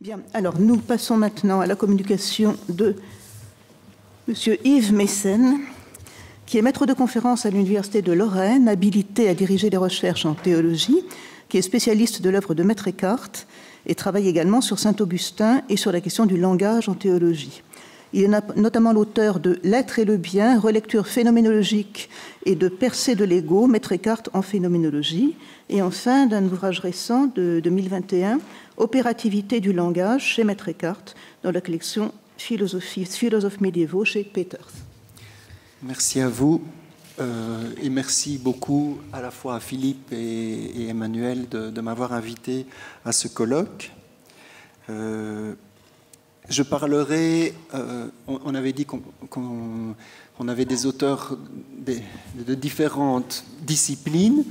Bien, alors nous passons maintenant à la communication de M. Yves Messen, qui est maître de conférence à l'Université de Lorraine, habilité à diriger des recherches en théologie, qui est spécialiste de l'œuvre de Maître Eckhart et travaille également sur Saint-Augustin et sur la question du langage en théologie. Il est notamment l'auteur de L'être et le bien, relecture phénoménologique et de Percée de l'ego, Maître Eckhart en phénoménologie, et enfin d'un ouvrage récent de 2021, Opérativité du langage chez Maître Eckhart, dans la collection Philosophes médiévaux chez Peters. Merci à vous et merci beaucoup à la fois à Philippe et Emmanuel de m'avoir invité à ce colloque. Je parlerai, on avait dit qu'on avait des auteurs de différentes disciplines.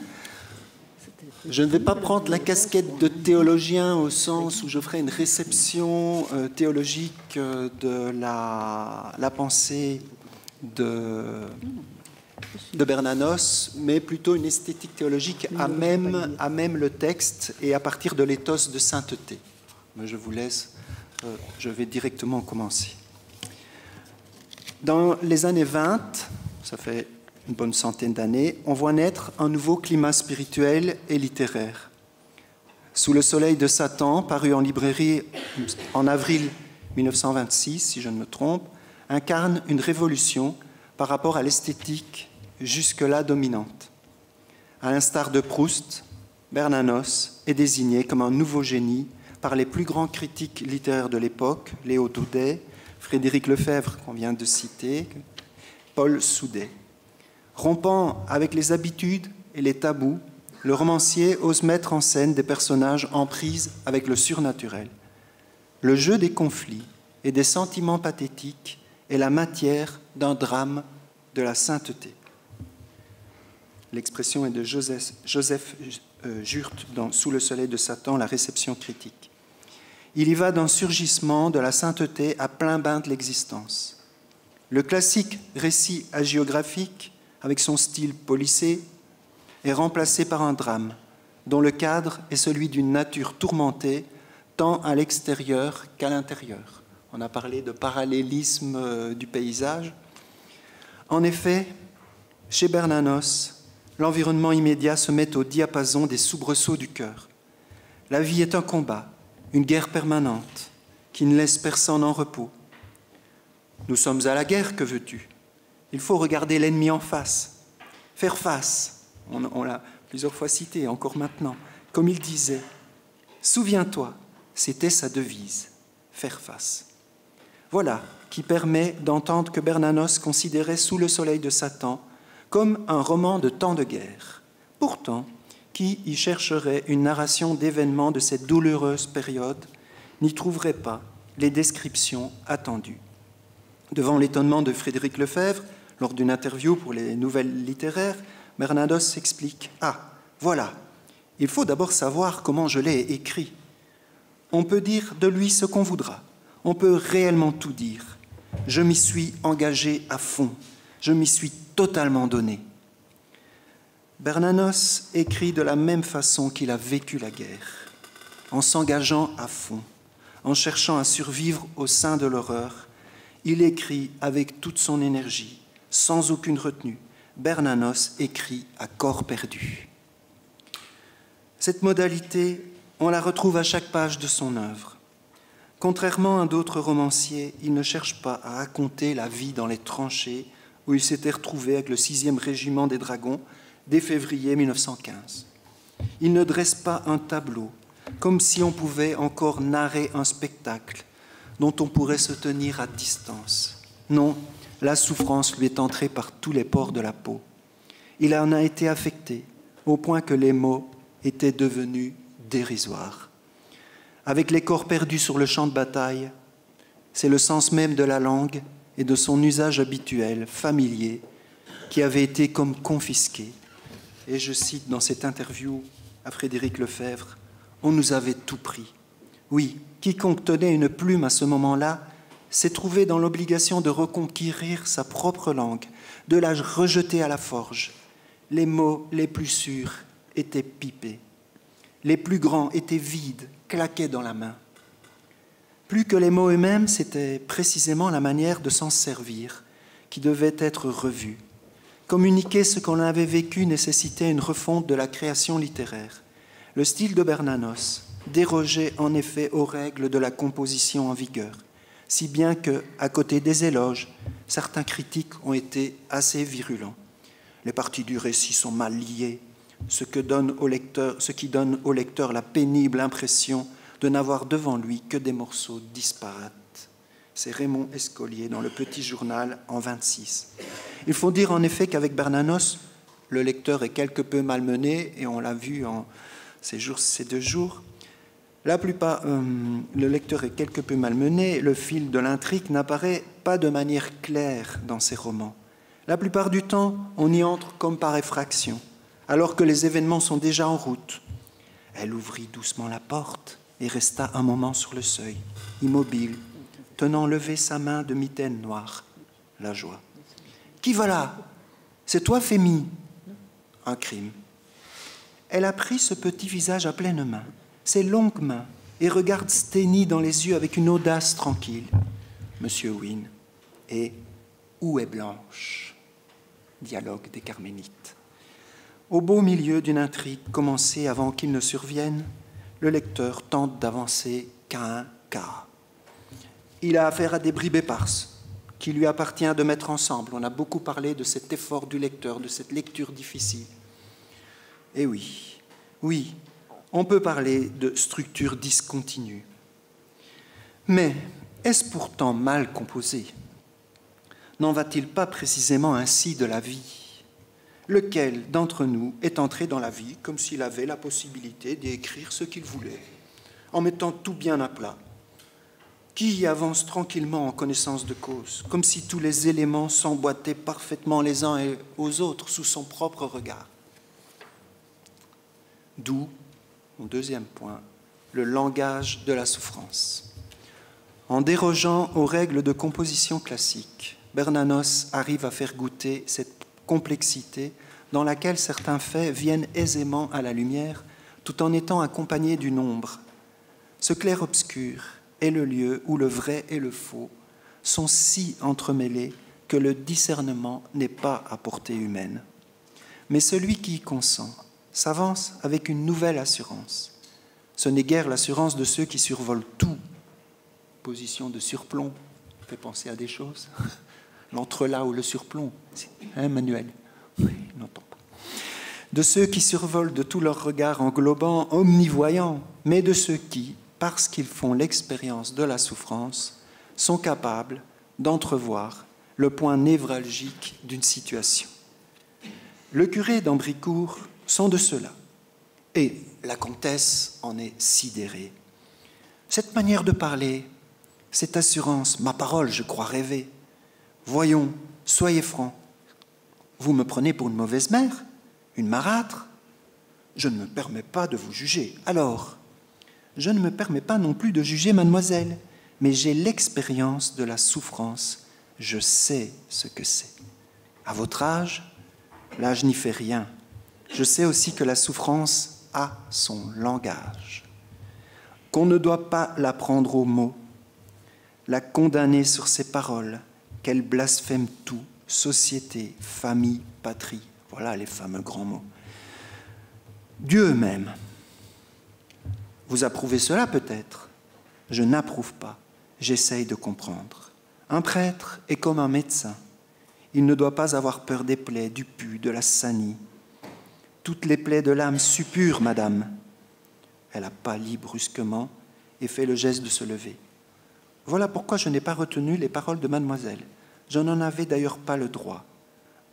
Je ne vais pas prendre la casquette de théologien au sens où je ferai une réception théologique de la pensée de Bernanos, mais plutôt une esthétique théologique à même le texte et à partir de l'éthos de sainteté. Mais je vous laisse, je vais directement commencer. Dans les années 20, ça fait une bonne centaine d'années, on voit naître un nouveau climat spirituel et littéraire. Sous le soleil de Satan, paru en librairie en avril 1926, si je ne me trompe, incarne une révolution par rapport à l'esthétique jusque-là dominante. À l'instar de Proust, Bernanos est désigné comme un nouveau génie par les plus grands critiques littéraires de l'époque, Léo Daudet, Frédéric Lefebvre, qu'on vient de citer, Paul Soudet. Rompant avec les habitudes et les tabous, le romancier ose mettre en scène des personnages en prise avec le surnaturel. Le jeu des conflits et des sentiments pathétiques est la matière d'un drame de la sainteté. L'expression est de Joseph Jurt dans Sous le soleil de Satan, la réception critique. Il y va d'un surgissement de la sainteté à plein bain de l'existence. Le classique récit hagiographique, avec son style policé, est remplacé par un drame dont le cadre est celui d'une nature tourmentée tant à l'extérieur qu'à l'intérieur. On a parlé de parallélisme du paysage. En effet, chez Bernanos, l'environnement immédiat se met au diapason des soubresauts du cœur. La vie est un combat, une guerre permanente qui ne laisse personne en repos. Nous sommes à la guerre, que veux-tu ? Il faut regarder l'ennemi en face, faire face. On l'a plusieurs fois cité, encore maintenant. Comme il disait, souviens-toi, c'était sa devise, faire face. Voilà qui permet d'entendre que Bernanos considérait Sous le soleil de Satan comme un roman de temps de guerre. Pourtant, qui y chercherait une narration d'événements de cette douloureuse période n'y trouverait pas les descriptions attendues. Devant l'étonnement de Frédéric Lefebvre, lors d'une interview pour les Nouvelles littéraires, Bernanos s'explique « Ah, voilà, il faut d'abord savoir comment je l'ai écrit. On peut dire de lui ce qu'on voudra. On peut réellement tout dire. Je m'y suis engagé à fond. Je m'y suis totalement donné. » Bernanos écrit de la même façon qu'il a vécu la guerre, en s'engageant à fond, en cherchant à survivre au sein de l'horreur. Il écrit avec toute son énergie, sans aucune retenue. Bernanos écrit à corps perdu. Cette modalité, on la retrouve à chaque page de son œuvre. Contrairement à d'autres romanciers, il ne cherche pas à raconter la vie dans les tranchées où il s'était retrouvé avec le 6e régiment des dragons dès février 1915. Il ne dresse pas un tableau, comme si on pouvait encore narrer un spectacle dont on pourrait se tenir à distance. Non, la souffrance lui est entrée par tous les pores de la peau. Il en a été affecté, au point que les mots étaient devenus dérisoires. Avec les corps perdus sur le champ de bataille, c'est le sens même de la langue et de son usage habituel, familier, qui avait été comme confisqué. Et je cite dans cette interview à Frédéric Lefebvre, « On nous avait tout pris. Oui, quiconque tenait une plume à ce moment-là s'est trouvé dans l'obligation de reconquérir sa propre langue, de la rejeter à la forge. Les mots les plus sûrs étaient pipés. Les plus grands étaient vides, claquaient dans la main. Plus que les mots eux-mêmes, c'était précisément la manière de s'en servir qui devait être revue. Communiquer ce qu'on avait vécu nécessitait une refonte de la création littéraire. Le style de Bernanos dérogeait en effet aux règles de la composition en vigueur, si bien que, à côté des éloges, certains critiques ont été assez virulents. Les parties du récit sont mal liées, ce qui donne au lecteur la pénible impression de n'avoir devant lui que des morceaux disparates. C'est Raymond Escolier dans Le Petit Journal en 26. Il faut dire en effet qu'avec Bernanos, le lecteur est quelque peu malmené, et on l'a vu en ces 2 jours. Le lecteur est quelque peu malmené, le fil de l'intrigue n'apparaît pas de manière claire dans ces romans. La plupart du temps, on y entre comme par effraction, alors que les événements sont déjà en route. Elle ouvrit doucement la porte et resta un moment sur le seuil, immobile, tenant levée sa main de mitaine noire. La joie. « Qui va là ? C'est toi, Fémie ?» Un crime. Elle a pris ce petit visage à pleine main, ses longues mains, et regarde Steny dans les yeux avec une audace tranquille. Monsieur Wynne. Et où est Blanche ? Dialogue des Carmélites. Au beau milieu d'une intrigue commencée avant qu'il ne survienne, le lecteur tente d'avancer qu'à un cas. Il a affaire à des bribes éparses qu'il lui appartient de mettre ensemble. On a beaucoup parlé de cet effort du lecteur, de cette lecture difficile. Et oui, on peut parler de structure discontinue. Mais est-ce pourtant mal composé ? N'en va-t-il pas précisément ainsi de la vie ? Lequel d'entre nous est entré dans la vie comme s'il avait la possibilité d'écrire ce qu'il voulait, en mettant tout bien à plat ? Qui y avance tranquillement en connaissance de cause, comme si tous les éléments s'emboîtaient parfaitement les uns aux autres sous son propre regard ? D'où, mon deuxième point, le langage de la souffrance. En dérogeant aux règles de composition classique, Bernanos arrive à faire goûter cette complexité dans laquelle certains faits viennent aisément à la lumière tout en étant accompagnés d'une ombre. Ce clair-obscur est le lieu où le vrai et le faux sont si entremêlés que le discernement n'est pas à portée humaine. Mais celui qui y consent s'avance avec une nouvelle assurance. Ce n'est guère l'assurance de ceux qui survolent tout. Position de surplomb, fait penser à des choses. L'entrelac ou le surplomb, hein, Manuel ? Oui, n'entend pas. De ceux qui survolent de tout leur regard englobant, omnivoyant, mais de ceux qui, parce qu'ils font l'expérience de la souffrance, sont capables d'entrevoir le point névralgique d'une situation. Le curé d'Ambricourt sont de ceux-là, et la comtesse en est sidérée. Cette manière de parler, cette assurance, ma parole, je crois rêver. Voyons, soyez francs. Vous me prenez pour une mauvaise mère, une marâtre ? Je ne me permets pas de vous juger. Alors, je ne me permets pas non plus de juger mademoiselle, mais j'ai l'expérience de la souffrance. Je sais ce que c'est. À votre âge, l'âge n'y fait rien. Je sais aussi que la souffrance a son langage, qu'on ne doit pas la prendre au mot, la condamner sur ses paroles, qu'elle blasphème tout, société, famille, patrie. Voilà les fameux grands mots. Dieu même. Vous approuvez cela peut-être ? Je n'approuve pas, j'essaye de comprendre. Un prêtre est comme un médecin. Il ne doit pas avoir peur des plaies, du pus, de la sanie. Toutes les plaies de l'âme suppurent, madame. Elle a pâli brusquement et fait le geste de se lever. Voilà pourquoi je n'ai pas retenu les paroles de mademoiselle. Je n'en avais d'ailleurs pas le droit.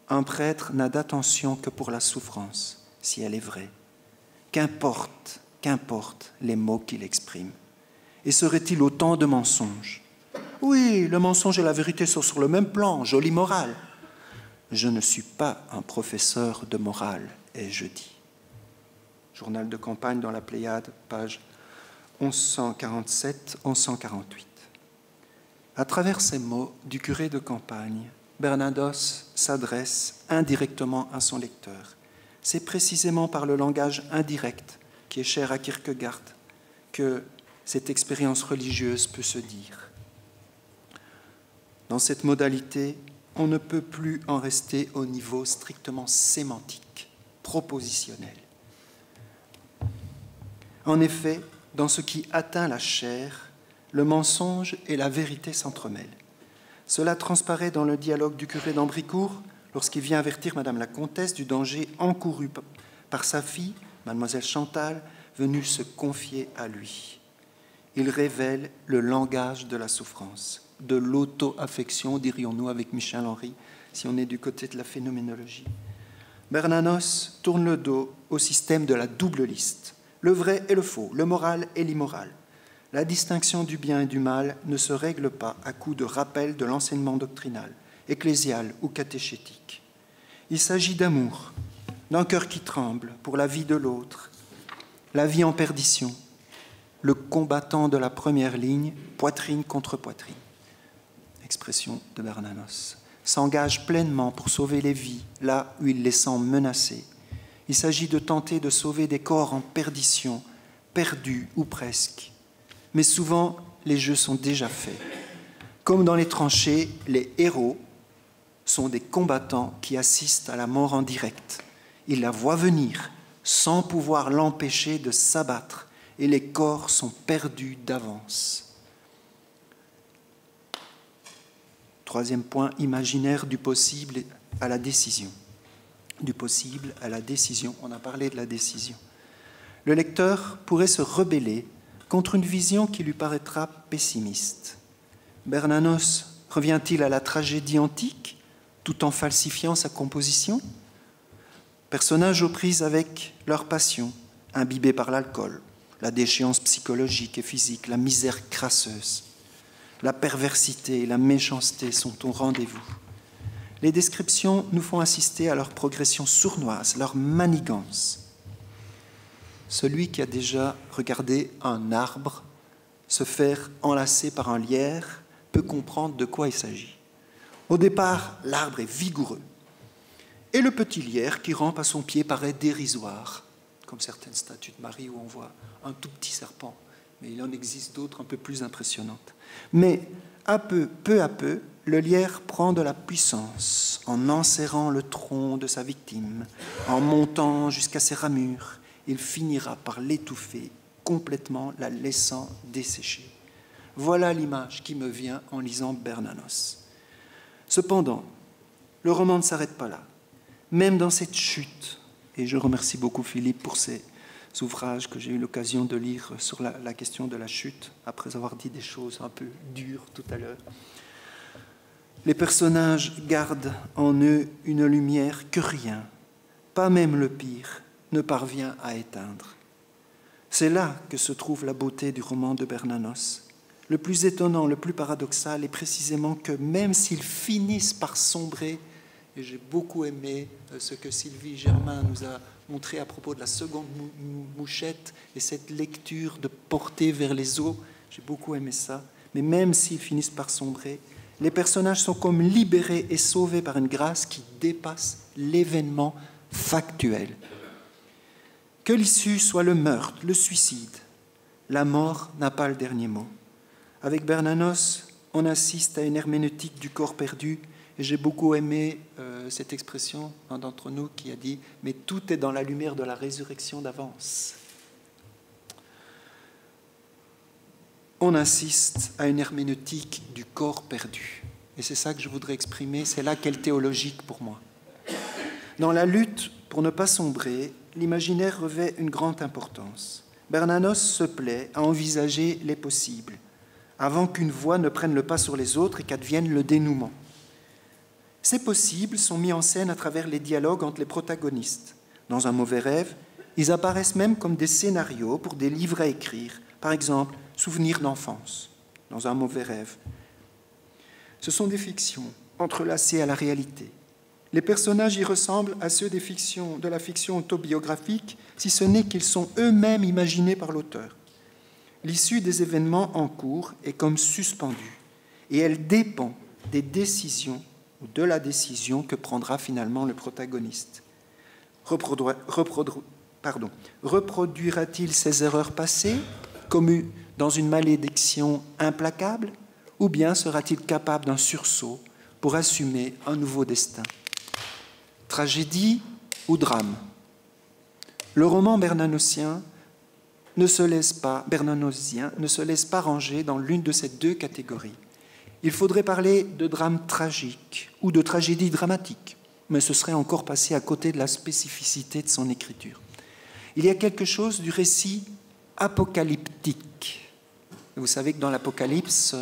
Un prêtre n'a d'attention que pour la souffrance, si elle est vraie. Qu'importe les mots qu'il exprime. Et serait-il autant de mensonges ? Oui, le mensonge et la vérité sont sur le même plan, jolie morale. Je ne suis pas un professeur de morale, ai-je dit. Journal de campagne dans la Pléiade, page 1147-1148. À travers ces mots du curé de campagne, Bernados s'adresse indirectement à son lecteur. C'est précisément par le langage indirect qui est cher à Kierkegaard que cette expérience religieuse peut se dire. Dans cette modalité, on ne peut plus en rester au niveau strictement sémantique, propositionnel. En effet, dans ce qui atteint la chair, le mensonge et la vérité s'entremêlent. Cela transparaît dans le dialogue du curé d'Ambricourt lorsqu'il vient avertir Madame la Comtesse du danger encouru par sa fille, Mademoiselle Chantal, venue se confier à lui. Il révèle le langage de la souffrance, de l'auto-affection, dirions-nous avec Michel Henry, si on est du côté de la phénoménologie. Bernanos tourne le dos au système de la double liste, le vrai et le faux, le moral et l'immoral. La distinction du bien et du mal ne se règle pas à coup de rappel de l'enseignement doctrinal, ecclésial ou catéchétique. Il s'agit d'amour, d'un cœur qui tremble pour la vie de l'autre, la vie en perdition, le combattant de la première ligne, poitrine contre poitrine. Expression de Bernanos. S'engage pleinement pour sauver les vies là où il les sent menacées. Il s'agit de tenter de sauver des corps en perdition, perdus ou presque. Mais souvent, les jeux sont déjà faits. Comme dans les tranchées, les héros sont des combattants qui assistent à la mort en direct. Ils la voient venir sans pouvoir l'empêcher de s'abattre et les corps sont perdus d'avance. Troisième point, imaginaire du possible à la décision. Du possible à la décision. On a parlé de la décision. Le lecteur pourrait se rebeller contre une vision qui lui paraîtra pessimiste. Bernanos revient-il à la tragédie antique tout en falsifiant sa composition? Personnages aux prises avec leur passion, imbibés par l'alcool, la déchéance psychologique et physique, la misère crasseuse, la perversité et la méchanceté sont au rendez-vous. Les descriptions nous font assister à leur progression sournoise, leur manigance. Celui qui a déjà regardé un arbre se faire enlacer par un lierre peut comprendre de quoi il s'agit. Au départ, l'arbre est vigoureux. Et le petit lierre qui rampe à son pied paraît dérisoire, comme certaines statues de Marie où on voit un tout petit serpent. Mais il en existe d'autres un peu plus impressionnantes. Mais peu à peu, le lierre prend de la puissance en enserrant le tronc de sa victime, en montant jusqu'à ses ramures. Il finira par l'étouffer complètement, la laissant dessécher. Voilà l'image qui me vient en lisant Bernanos. Cependant, le roman ne s'arrête pas là. Même dans cette chute, et je remercie beaucoup Philippe pour ces ouvrages que j'ai eu l'occasion de lire sur la question de la chute, après avoir dit des choses un peu dures tout à l'heure, les personnages gardent en eux une lumière que rien, pas même le pire, ne parvient à éteindre. C'est là que se trouve la beauté du roman de Bernanos. Le plus étonnant, le plus paradoxal est précisément que même s'ils finissent par sombrer, et j'ai beaucoup aimé ce que Sylvie Germain nous a montré à propos de la seconde mouchette et cette lecture de porter vers les eaux, j'ai beaucoup aimé ça, mais même s'ils finissent par sombrer, les personnages sont comme libérés et sauvés par une grâce qui dépasse l'événement factuel. Que l'issue soit le meurtre, le suicide, la mort n'a pas le dernier mot. Avec Bernanos, on assiste à une herméneutique du corps perdu, et j'ai beaucoup aimé cette expression, un d'entre nous qui a dit « mais tout est dans la lumière de la résurrection d'avance ». On assiste à une herméneutique du corps perdu. Et c'est ça que je voudrais exprimer, c'est là qu'est le théologique pour moi. Dans la lutte pour ne pas sombrer, l'imaginaire revêt une grande importance. Bernanos se plaît à envisager les possibles, avant qu'une voie ne prenne le pas sur les autres et qu'advienne le dénouement. Ces possibles sont mis en scène à travers les dialogues entre les protagonistes. Dans Un mauvais rêve, ils apparaissent même comme des scénarios pour des livres à écrire. Par exemple, Souvenirs d'enfance, dans Un mauvais rêve. Ce sont des fictions entrelacées à la réalité. Les personnages y ressemblent à ceux de la fiction autobiographique, si ce n'est qu'ils sont eux-mêmes imaginés par l'auteur. L'issue des événements en cours est comme suspendue, et elle dépend des décisions ou de la décision que prendra finalement le protagoniste. Reproduira-t-il ses erreurs passées, comme dans une malédiction implacable, ou bien sera-t-il capable d'un sursaut pour assumer un nouveau destin? Tragédie ou drame? Le roman bernanosien ne se laisse pas ranger dans l'une de ces deux catégories. Il faudrait parler de drame tragique ou de tragédie dramatique, mais ce serait encore passer à côté de la spécificité de son écriture. Il y a quelque chose du récit apocalyptique. Vous savez que dans l'Apocalypse,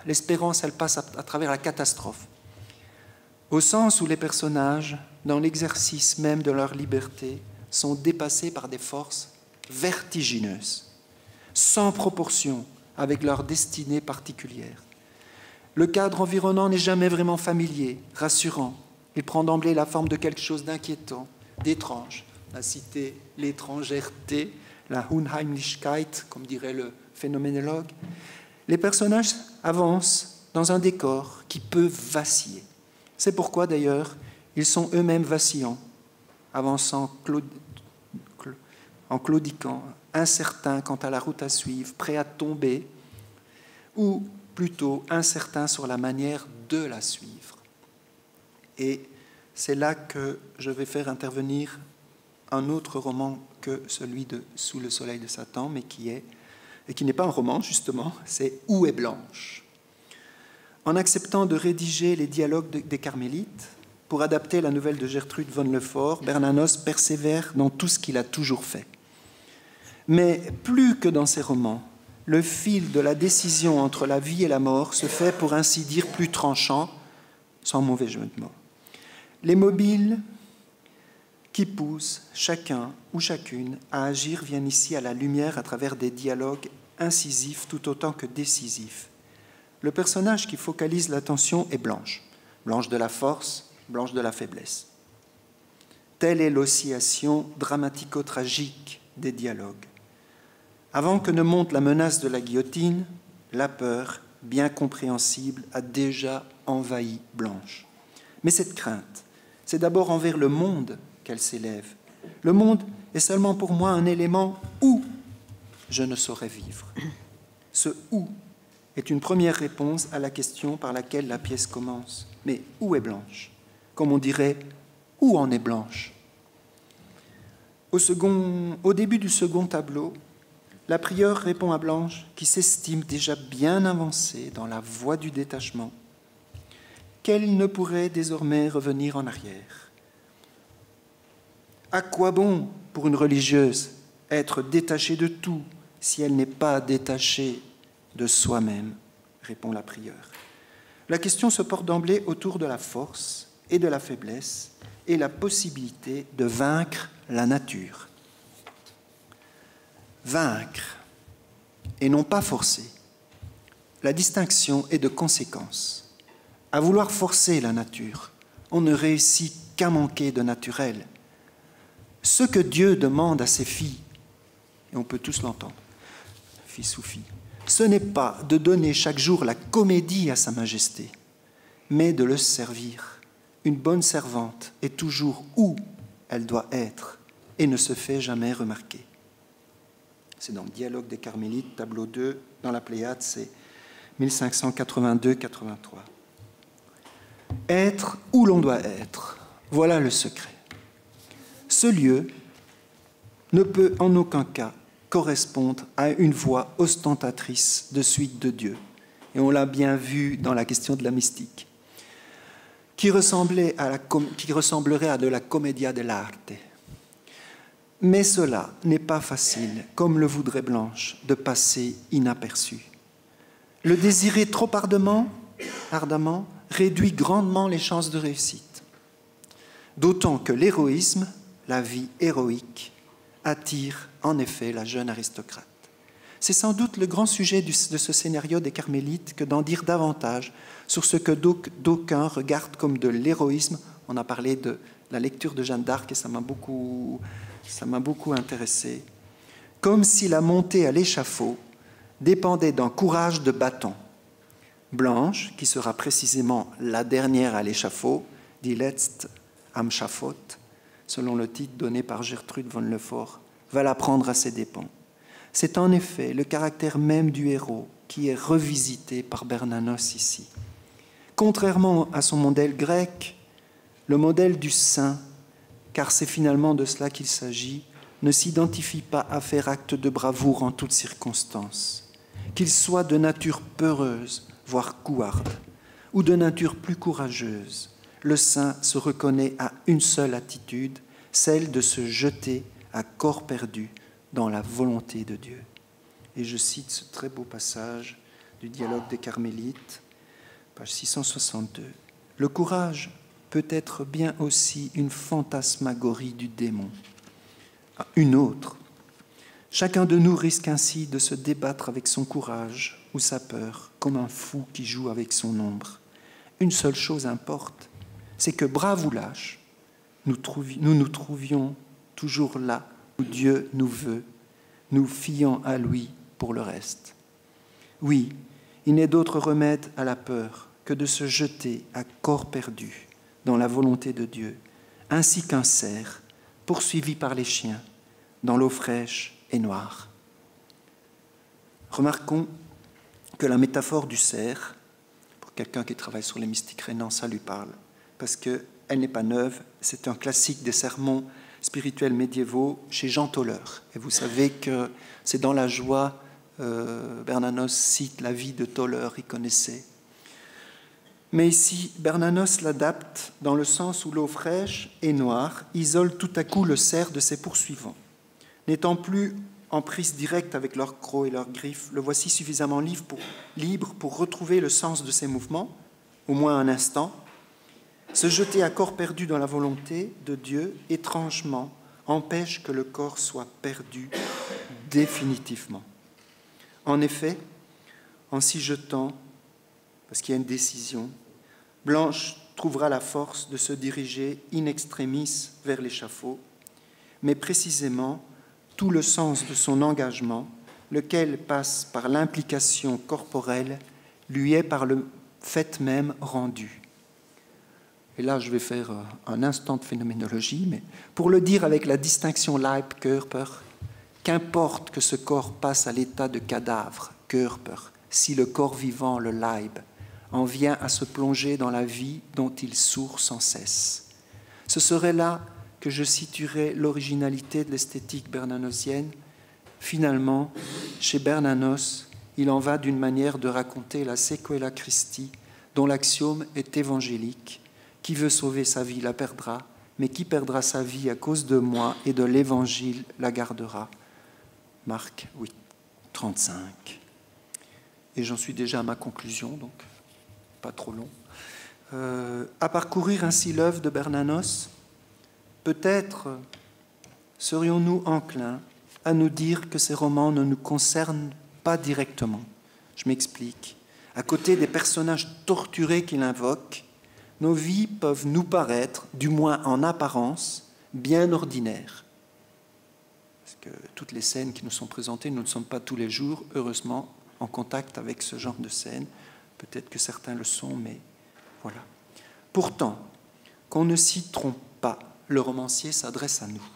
l'espérance, elle passe à travers la catastrophe. Au sens où les personnages, dans l'exercice même de leur liberté, sont dépassés par des forces vertigineuses, sans proportion avec leur destinée particulière. Le cadre environnant n'est jamais vraiment familier, rassurant. Il prend d'emblée la forme de quelque chose d'inquiétant, d'étrange. On a cité l'étrangereté, la Unheimlichkeit, comme dirait le phénoménologue. Les personnages avancent dans un décor qui peut vaciller. C'est pourquoi, d'ailleurs, ils sont eux-mêmes vacillants, avançant en claudiquant, incertains quant à la route à suivre, prêts à tomber, ou plutôt incertains sur la manière de la suivre. Et c'est là que je vais faire intervenir un autre roman que celui de Sous le soleil de Satan, mais qui n'est pas un roman, justement, c'est Où est Blanche? En acceptant de rédiger les dialogues des Carmélites, pour adapter la nouvelle de Gertrude von Lefort, Bernanos persévère dans tout ce qu'il a toujours fait. Mais plus que dans ses romans, le fil de la décision entre la vie et la mort se fait, pour ainsi dire, plus tranchant, sans mauvais jeu de mots. Les mobiles qui poussent chacun ou chacune à agir viennent ici à la lumière à travers des dialogues incisifs tout autant que décisifs. Le personnage qui focalise l'attention est Blanche, Blanche de la force, Blanche de la faiblesse. Telle est l'oscillation dramatico-tragique des dialogues. Avant que ne monte la menace de la guillotine, la peur, bien compréhensible, a déjà envahi Blanche. Mais cette crainte, c'est d'abord envers le monde qu'elle s'élève. Le monde est seulement pour moi un élément où je ne saurais vivre. Ce « où » est une première réponse à la question par laquelle la pièce commence. Mais où est Blanche? Comme on dirait, où en est Blanche? Au début du second tableau, la prieure répond à Blanche, qui s'estime déjà bien avancée dans la voie du détachement, qu'elle ne pourrait désormais revenir en arrière. À quoi bon, pour une religieuse, être détachée de tout si elle n'est pas détachée de soi-même, répond la prieure. La question se porte d'emblée autour de la force et de la faiblesse et la possibilité de vaincre la nature. Vaincre et non pas forcer. La distinction est de conséquence. À vouloir forcer la nature, on ne réussit qu'à manquer de naturel. Ce que Dieu demande à ses filles, et on peut tous l'entendre, fils ou filles, ce n'est pas de donner chaque jour la comédie à sa majesté, mais de le servir. Une bonne servante est toujours où elle doit être et ne se fait jamais remarquer. C'est dans le Dialogue des Carmélites, tableau 2, dans la Pléiade, c'est 1582-83. Être où l'on doit être, voilà le secret. Ce lieu ne peut en aucun cas correspondre à une voie ostentatrice de suite de Dieu. Et on l'a bien vu dans la question de la mystique, qui ressemblerait à de la commedia dell'arte. Mais cela n'est pas facile, comme le voudrait Blanche, de passer inaperçu. Le désirer trop ardemment réduit grandement les chances de réussite. D'autant que l'héroïsme, la vie héroïque, attire en effet la jeune aristocrate. C'est sans doute le grand sujet de ce scénario des Carmélites que d'en dire davantage sur ce que d'aucuns regardent comme de l'héroïsme. On a parlé de la lecture de Jeanne d'Arc et ça m'a beaucoup intéressé. Comme si la montée à l'échafaud dépendait d'un courage de bâton. Blanche, qui sera précisément la dernière à l'échafaud, die Letzte am Schafott, selon le titre donné par Gertrude von Lefort, va la prendre à ses dépens. C'est en effet le caractère même du héros qui est revisité par Bernanos ici. Contrairement à son modèle grec, le modèle du saint, car c'est finalement de cela qu'il s'agit, ne s'identifie pas à faire acte de bravoure en toutes circonstances. Qu'il soit de nature peureuse, voire couarde, ou de nature plus courageuse, le saint se reconnaît à une seule attitude, celle de se jeter à corps perdu dans la volonté de Dieu. Et je cite ce très beau passage du dialogue des Carmélites, page 662. Le courage peut être bien aussi une fantasmagorie du démon. Une autre. Chacun de nous risque ainsi de se débattre avec son courage ou sa peur, comme un fou qui joue avec son ombre. Une seule chose importe, c'est que, brave ou lâche, nous nous trouvions toujours là où Dieu nous veut, nous fiant à lui pour le reste. Oui, il n'est d'autre remède à la peur que de se jeter à corps perdu dans la volonté de Dieu, ainsi qu'un cerf poursuivi par les chiens dans l'eau fraîche et noire. Remarquons que la métaphore du cerf, pour quelqu'un qui travaille sur les mystiques rénants, ça lui parle, parce qu'elle n'est pas neuve, c'est un classique des sermons spirituels médiévaux chez Jean Toller. Et vous savez que c'est dans la joie, Bernanos cite la vie de Toller, il connaissait. Mais ici, Bernanos l'adapte dans le sens où l'eau fraîche et noire isole tout à coup le cerf de ses poursuivants. N'étant plus en prise directe avec leurs crocs et leurs griffes, le voici suffisamment libre pour retrouver le sens de ses mouvements, au moins un instant. Se jeter à corps perdu dans la volonté de Dieu, étrangement, empêche que le corps soit perdu définitivement. En effet, en s'y jetant, parce qu'il y a une décision, Blanche trouvera la force de se diriger in extremis vers l'échafaud, mais précisément tout le sens de son engagement, lequel passe par l'implication corporelle, lui est par le fait même rendu. Et là, je vais faire un instant de phénoménologie, mais pour le dire avec la distinction Leib-Körper, qu'importe que ce corps passe à l'état de cadavre, Körper, si le corps vivant, le Leib, en vient à se plonger dans la vie dont il sourd sans cesse. Ce serait là que je situerais l'originalité de l'esthétique bernanosienne. Finalement, chez Bernanos, il en va d'une manière de raconter la sequela Christi, dont l'axiome est évangélique. Qui veut sauver sa vie la perdra, mais qui perdra sa vie à cause de moi et de l'Évangile la gardera. Marc 8, 35. Et j'en suis déjà à ma conclusion, donc pas trop long. À parcourir ainsi l'œuvre de Bernanos, peut-être serions-nous enclins à nous dire que ces romans ne nous concernent pas directement. Je m'explique. À côté des personnages torturés qu'il invoque, nos vies peuvent nous paraître, du moins en apparence, bien ordinaires. Parce que toutes les scènes qui nous sont présentées, nous ne sommes pas tous les jours, heureusement, en contact avec ce genre de scènes. Peut-être que certains le sont, mais voilà. Pourtant, qu'on ne s'y trompe pas, le romancier s'adresse à nous.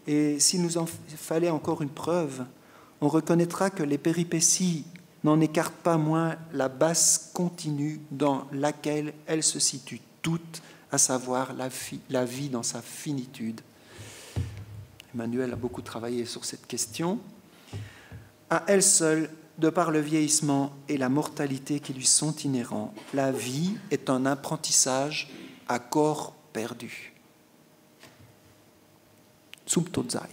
Et s'il nous en fallait encore une preuve, on reconnaîtra que les péripéties n'en écartent pas moins la base continue dans laquelle elles se situent toutes, à savoir la vie dans sa finitude. Emmanuel a beaucoup travaillé sur cette question. À elle seule, de par le vieillissement et la mortalité qui lui sont inhérents, la vie est un apprentissage à corps perdu. Zum Tod sein.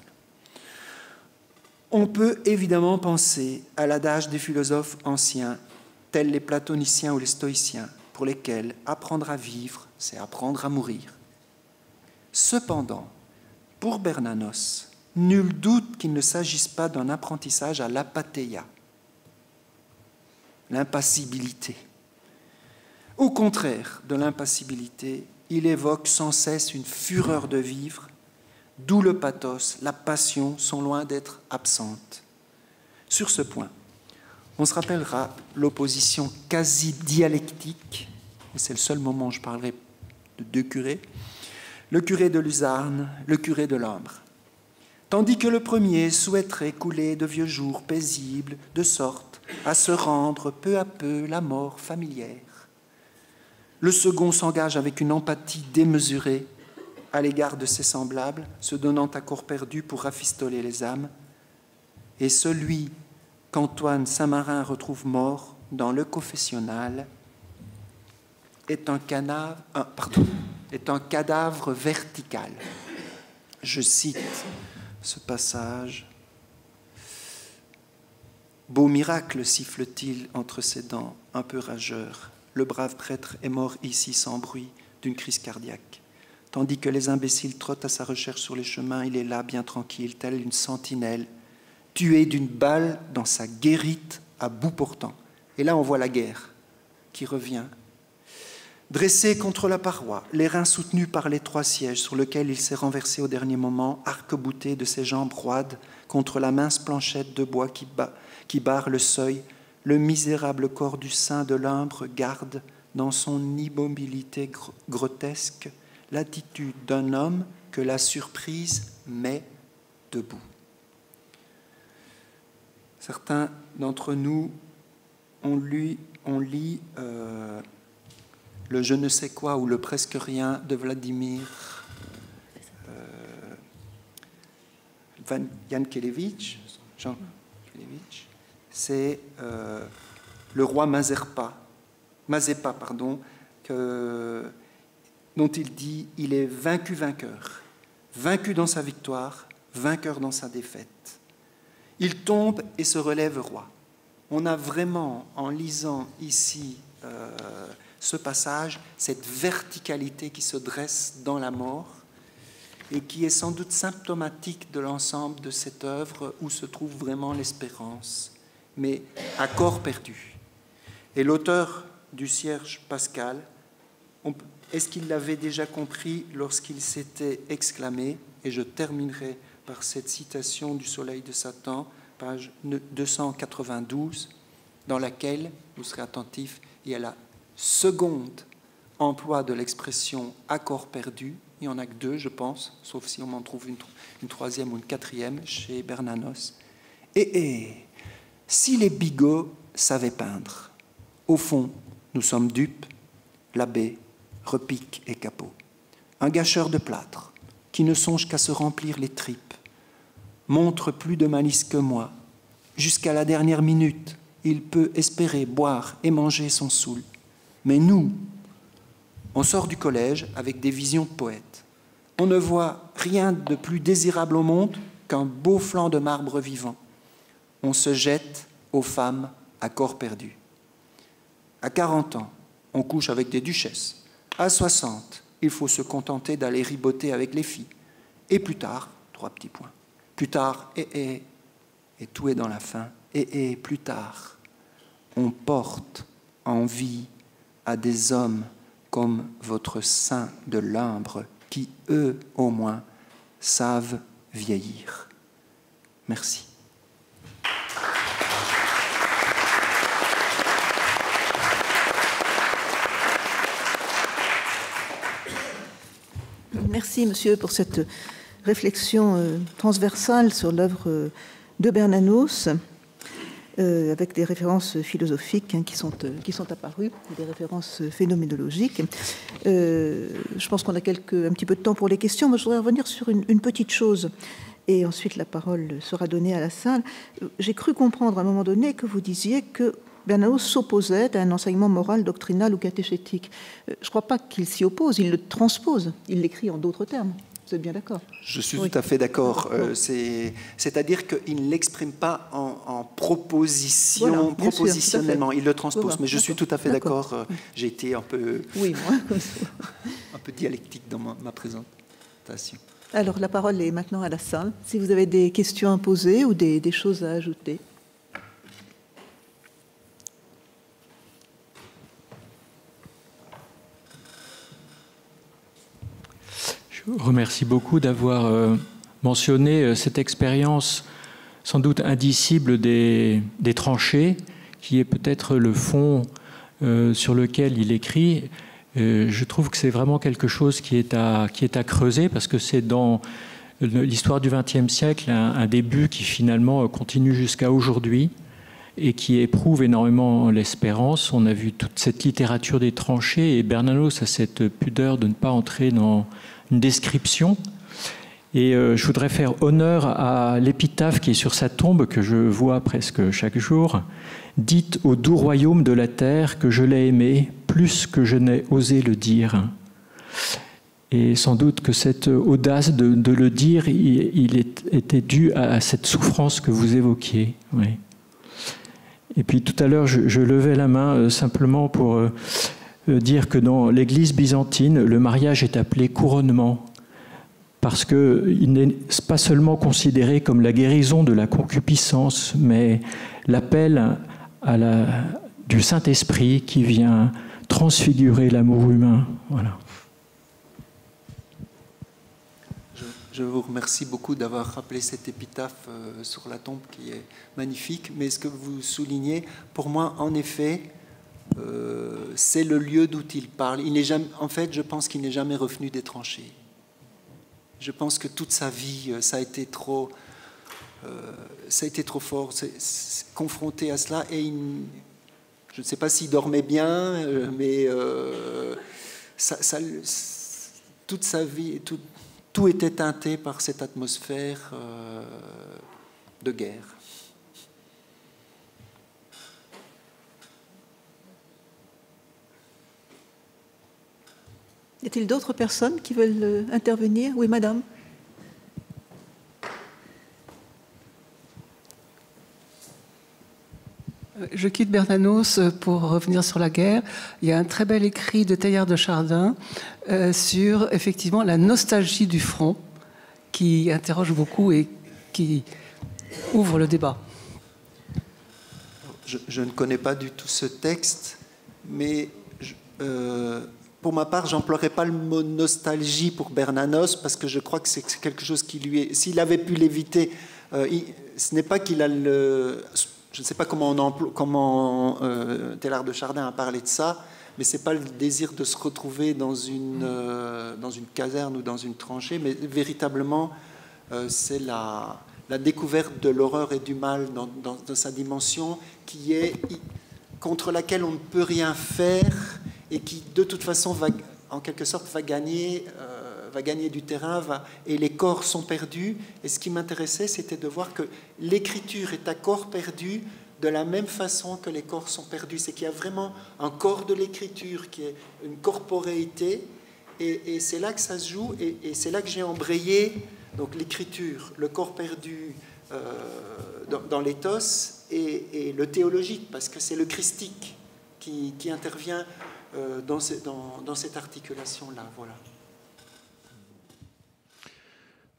On peut évidemment penser à l'adage des philosophes anciens, tels les platoniciens ou les stoïciens, pour lesquels apprendre à vivre, c'est apprendre à mourir. Cependant, pour Bernanos, nul doute qu'il ne s'agisse pas d'un apprentissage à l'apatheia, l'impassibilité. Au contraire de l'impassibilité, il évoque sans cesse une fureur de vivre, d'où le pathos, la passion sont loin d'être absentes. Sur ce point, on se rappellera l'opposition quasi dialectique, et c'est le seul moment où je parlerai de deux curés, le curé de Luzarne, le curé de Lambre. tandis que le premier souhaiterait couler de vieux jours paisibles, de sorte à se rendre peu à peu la mort familière. Le second s'engage avec une empathie démesurée à l'égard de ses semblables, se donnant à corps perdu pour rafistoler les âmes, et celui qu'Antoine Saint-Marin retrouve mort dans le confessionnal est un cadavre vertical. Je cite ce passage. « Beau miracle, siffle-t-il entre ses dents, un peu rageur. Le brave prêtre est mort ici sans bruit d'une crise cardiaque. Tandis que les imbéciles trottent à sa recherche sur les chemins, il est là, bien tranquille, tel une sentinelle, tué d'une balle dans sa guérite à bout portant. » Et là, on voit la guerre qui revient. Dressé contre la paroi, les reins soutenus par l'étroit siège sur lequel il s'est renversé au dernier moment, arc-bouté de ses jambes roides contre la mince planchette de bois qui barre le seuil, le misérable corps du saint de Limbre garde, dans son immobilité grotesque, l'attitude d'un homme que la surprise met debout. Certains d'entre nous ont lu le je ne sais quoi ou le presque rien de Vladimir Jankélévitch. C'est le roi Mazepa, dont il dit « Il est vaincu-vainqueur, vaincu dans sa victoire, vainqueur dans sa défaite. Il tombe et se relève roi. » On a vraiment, en lisant ici ce passage, cette verticalité qui se dresse dans la mort et qui est sans doute symptomatique de l'ensemble de cette œuvre où se trouve vraiment l'espérance, mais à corps perdu. Et l'auteur du Cierge Pascal, est-ce qu'il l'avait déjà compris lorsqu'il s'était exclamé, et je terminerai par cette citation du Soleil de Satan, page 292, dans laquelle, vous serez attentifs, il y a la seconde emploi de l'expression « à corps perdu ». Il n'y en a que deux, je pense, sauf si on m'en trouve une troisième ou une quatrième chez Bernanos. Et si les bigots savaient peindre, au fond, nous sommes dupes, l'abbé, repique et capot. Un gâcheur de plâtre, qui ne songe qu'à se remplir les tripes, montre plus de malice que moi. Jusqu'à la dernière minute, il peut espérer boire et manger son soul. Mais nous, on sort du collège avec des visions de poètes. On ne voit rien de plus désirable au monde qu'un beau flanc de marbre vivant. On se jette aux femmes à corps perdu. À 40 ans, on couche avec des duchesses. À 60, il faut se contenter d'aller riboter avec les filles. Et plus tard, 3 petits points. Plus tard, et tout est dans la fin, et plus tard, on porte envie à des hommes comme votre saint de Limbre, qui, eux, au moins, savent vieillir. Merci. Merci, monsieur, pour cette réflexion transversale sur l'œuvre de Bernanos, avec des références philosophiques qui sont apparues, des références phénoménologiques. Je pense qu'on a un petit peu de temps pour les questions. Moi, je voudrais revenir sur une petite chose, et ensuite la parole sera donnée à la salle. J'ai cru comprendre à un moment donné que vous disiez que Bernanos s'opposait à un enseignement moral, doctrinal ou catéchétique. Je ne crois pas qu'il s'y oppose, il le transpose, il l'écrit en d'autres termes. Vous êtes bien d'accord? Je suis tout à fait d'accord. C'est-à-dire qu'il ne l'exprime pas en proposition, voilà, propositionnellement, il le transpose. Voilà, mais je suis tout à fait d'accord. J'ai été un peu, un peu dialectique dans ma présentation. Alors, la parole est maintenant à la salle. Si vous avez des questions à poser ou des choses à ajouter. Je vous remercie beaucoup d'avoir mentionné cette expérience sans doute indicible des tranchées, qui est peut-être le fond sur lequel il écrit. Je trouve que c'est vraiment quelque chose qui est à creuser, parce que c'est dans l'histoire du XXe siècle, un début qui finalement continue jusqu'à aujourd'hui et qui éprouve énormément l'espérance. On a vu toute cette littérature des tranchées et Bernanos a cette pudeur de ne pas entrer dans une description. Et je voudrais faire honneur à l'épitaphe qui est sur sa tombe, que je vois presque chaque jour. « Dites au doux royaume de la terre que je l'ai aimé plus que je n'ai osé le dire ». Et sans doute que cette audace de le dire, il était dû à cette souffrance que vous évoquiez. Oui. Et puis tout à l'heure, je levais la main simplement pour dire que dans l'Église byzantine, le mariage est appelé couronnement, parce qu'il n'est pas seulement considéré comme la guérison de la concupiscence, mais l'appel du Saint-Esprit qui vient transfigurer l'amour humain. Voilà. Je vous remercie beaucoup d'avoir rappelé cette épitaphe sur la tombe qui est magnifique. Mais ce que vous soulignez, pour moi, en effet, c'est le lieu d'où il parle. En fait, je pense qu'il n'est jamais revenu des tranchées. Je pense que toute sa vie, ça a été trop fort, confronté à cela. Et je ne sais pas s'il dormait bien, mais toute sa vie, tout était teinté par cette atmosphère de guerre. Y a-t-il d'autres personnes qui veulent intervenir? Oui, madame. Je quitte Bernanos pour revenir sur la guerre. Il y a un très bel écrit de Teilhard de Chardin sur effectivement la nostalgie du front qui interroge beaucoup et qui ouvre le débat. Je ne connais pas du tout ce texte, mais pour ma part, j'emploierais pas le mot nostalgie pour Bernanos parce que je crois que c'est quelque chose qui lui est... S'il avait pu l'éviter, ce n'est pas qu'il a le... Je ne sais pas comment Teilhard de Chardin a parlé de ça, mais ce n'est pas le désir de se retrouver dans une caserne ou dans une tranchée, mais véritablement, c'est la découverte de l'horreur et du mal dans sa dimension contre laquelle on ne peut rien faire et qui, de toute façon, en quelque sorte, va gagner du terrain, et les corps sont perdus. Et ce qui m'intéressait, c'était de voir que l'écriture est à corps perdu de la même façon que les corps sont perdus. C'est qu'il y a vraiment un corps de l'écriture qui est une corporéité, et c'est là que ça se joue, et c'est là que j'ai embrayé donc l'écriture, le corps perdu dans l'éthos, et le théologique, parce que c'est le christique qui intervient dans cette articulation-là. Voilà.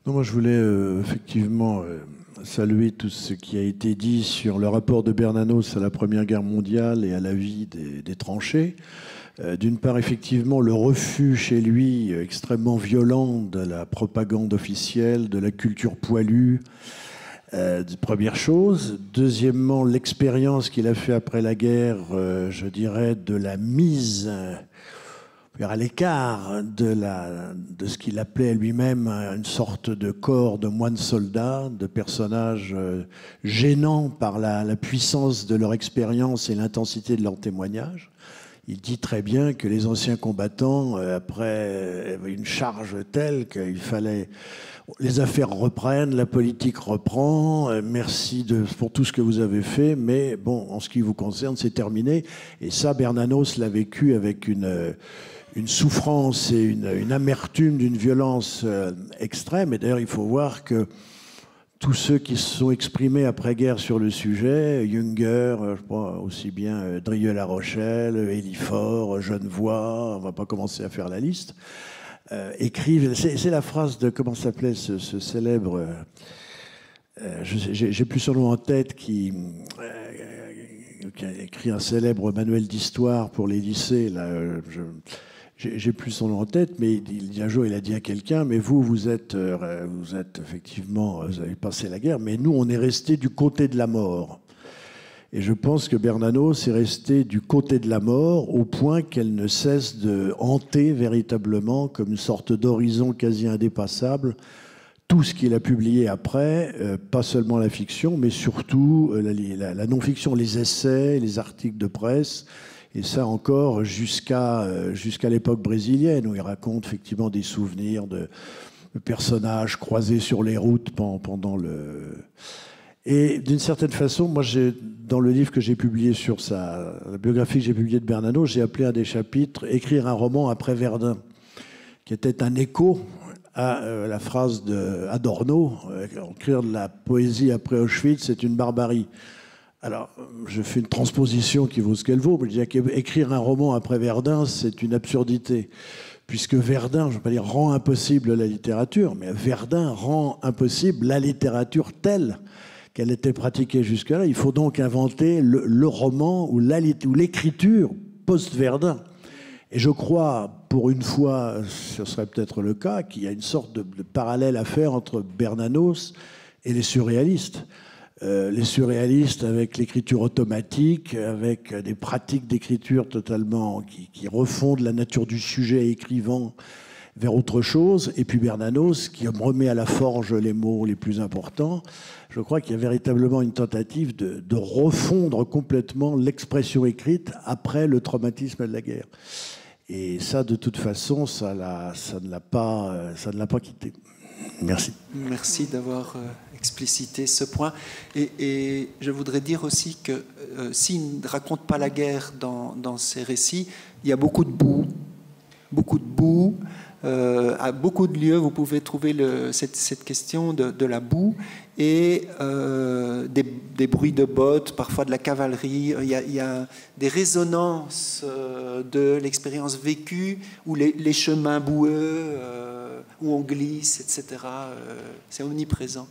Non, moi, je voulais effectivement saluer tout ce qui a été dit sur le rapport de Bernanos à la Première Guerre mondiale et à la vie des tranchées. D'une part, effectivement, le refus chez lui extrêmement violent de la propagande officielle, de la culture poilue, première chose. Deuxièmement, l'expérience qu'il a fait après la guerre, je dirais, de la mise à l'écart de ce qu'il appelait lui-même une sorte de corps de moines soldats, de personnages gênants par la puissance de leur expérience et l'intensité de leur témoignage. Il dit très bien que les anciens combattants, après, avaient une charge telle qu'il fallait... Les affaires reprennent, la politique reprend, merci pour tout ce que vous avez fait, mais bon, en ce qui vous concerne, c'est terminé. Et ça, Bernanos l'a vécu avec une souffrance et une amertume d'une violence extrême. Et d'ailleurs, il faut voir que tous ceux qui se sont exprimés après-guerre sur le sujet, Junger, je crois aussi bien Drieux-La Rochelle, Élifort, Genevoix, on ne va pas commencer à faire la liste, écrivent, c'est la phrase de, comment s'appelait ce célèbre, j'ai plus son nom en tête, qui a écrit un célèbre manuel d'histoire pour les lycées, là, j'ai plus son nom en tête, mais un jour il a dit à quelqu'un, mais vous êtes effectivement, vous avez passé la guerre, mais nous on est resté du côté de la mort. Et je pense que Bernanos est resté du côté de la mort au point qu'elle ne cesse de hanter véritablement comme une sorte d'horizon quasi indépassable tout ce qu'il a publié après, pas seulement la fiction, mais surtout la non-fiction, les essais, les articles de presse, et ça encore jusqu'à l'époque brésilienne, où il raconte effectivement des souvenirs de personnages croisés sur les routes pendant le... Et d'une certaine façon, moi, dans le livre que j'ai publié sur la biographie que j'ai publiée de Bernanos, j'ai appelé un des chapitres « Écrire un roman après Verdun », qui était un écho à la phrase d'Adorno, écrire de la poésie après Auschwitz, c'est une barbarie. Alors, je fais une transposition qui vaut ce qu'elle vaut, mais je dis qu'écrire un roman après Verdun, c'est une absurdité, puisque Verdun, je ne veux pas dire rend impossible la littérature, mais Verdun rend impossible la littérature telle qu'elle était pratiquée jusque-là. Il faut donc inventer le roman ou l'écriture post-Verdun. Et je crois, pour une fois, ce serait peut-être le cas, qu'il y a une sorte de parallèle à faire entre Bernanos et les surréalistes. Les surréalistes avec l'écriture automatique, avec des pratiques d'écriture totalement qui refondent la nature du sujet écrivant vers autre chose, et puis Bernanos qui remet à la forge les mots les plus importants. Je crois qu'il y a véritablement une tentative de refondre complètement l'expression écrite après le traumatisme de la guerre. Et ça, de toute façon, ça ne l'a pas quitté. Merci. Merci d'avoir explicité ce point. Et je voudrais dire aussi que s'il ne raconte pas la guerre dans ses récits, il y a beaucoup de boue. Beaucoup de boue. À beaucoup de lieux, vous pouvez trouver cette question de la boue et des bruits de bottes, parfois de la cavalerie. Il y a des résonances de l'expérience vécue, ou les chemins boueux, où on glisse, etc. C'est omniprésent.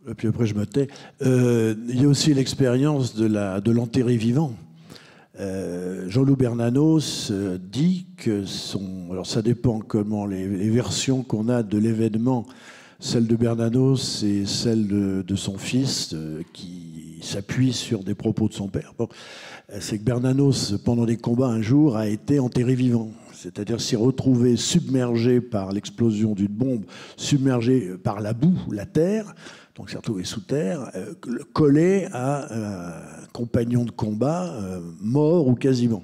Et puis après, je me tais. Il y a aussi l'expérience de l'enterré vivant. Jean-Loup Bernanos dit que alors ça dépend comment les versions qu'on a de l'événement, celle de Bernanos et celle de son fils qui s'appuie sur des propos de son père. Bon, c'est que Bernanos, pendant des combats un jour, a été enterré vivant. C'est-à-dire s'est retrouvé submergé par l'explosion d'une bombe, submergé par la boue, la terre, donc s'est retrouvé sous terre, collé à un compagnon de combat mort ou quasiment.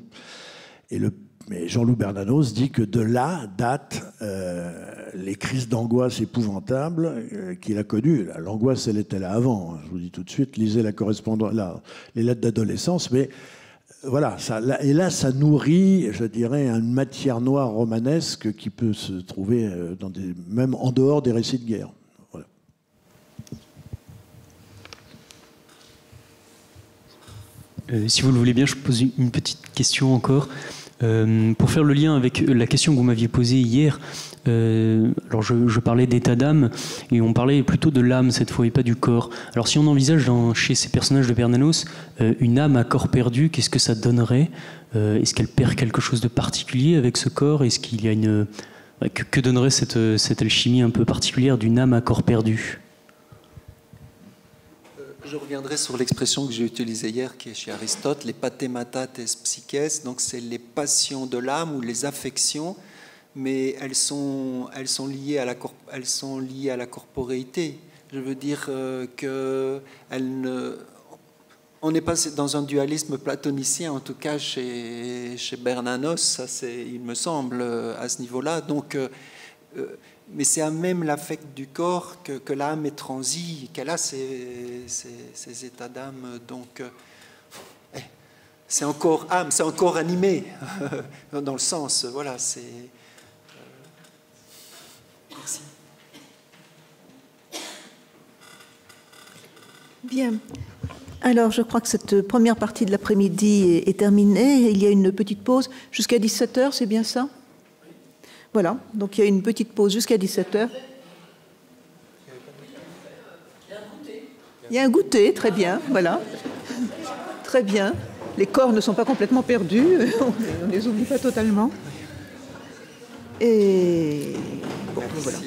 Mais Jean-Loup Bernanos dit que de là datent les crises d'angoisse épouvantables qu'il a connues. L'angoisse, elle était là avant. Je vous dis tout de suite, lisez la correspondance, les lettres d'adolescence, mais voilà, et là, ça nourrit, je dirais, une matière noire romanesque qui peut se trouver même en dehors des récits de guerre. Voilà. Si vous le voulez bien, je pose une petite question encore. Pour faire le lien avec la question que vous m'aviez posée hier, alors je parlais d'état d'âme et on parlait plutôt de l'âme cette fois et pas du corps. Alors si on envisage chez ces personnages de Bernanos une âme à corps perdu, qu'est-ce que ça donnerait? Est-ce qu'elle perd quelque chose de particulier avec ce corps? Est-ce qu'il y a que donnerait cette alchimie un peu particulière d'une âme à corps perdu? Je reviendrai sur l'expression que j'ai utilisée hier, qui est chez Aristote, les pathématates psyches, donc c'est les passions de l'âme ou les affections, mais elles sont liées à la corporéité. Je veux dire on n'est pas dans un dualisme platonicien, en tout cas chez Bernanos, ça c'est, il me semble, à ce niveau-là. Donc mais c'est à même l'affect du corps que l'âme est transie, qu'elle a ces états d'âme. Donc, c'est encore âme, c'est encore animé, dans le sens, voilà, c'est... Merci. Bien. Alors, je crois que cette première partie de l'après-midi est terminée. Il y a une petite pause jusqu'à 17h, c'est bien ça ? Voilà, donc il y a une petite pause jusqu'à 17h. Il y a un goûter, très bien, voilà. Très bien. Les corps ne sont pas complètement perdus, on ne les oublie pas totalement. Et bon, voilà.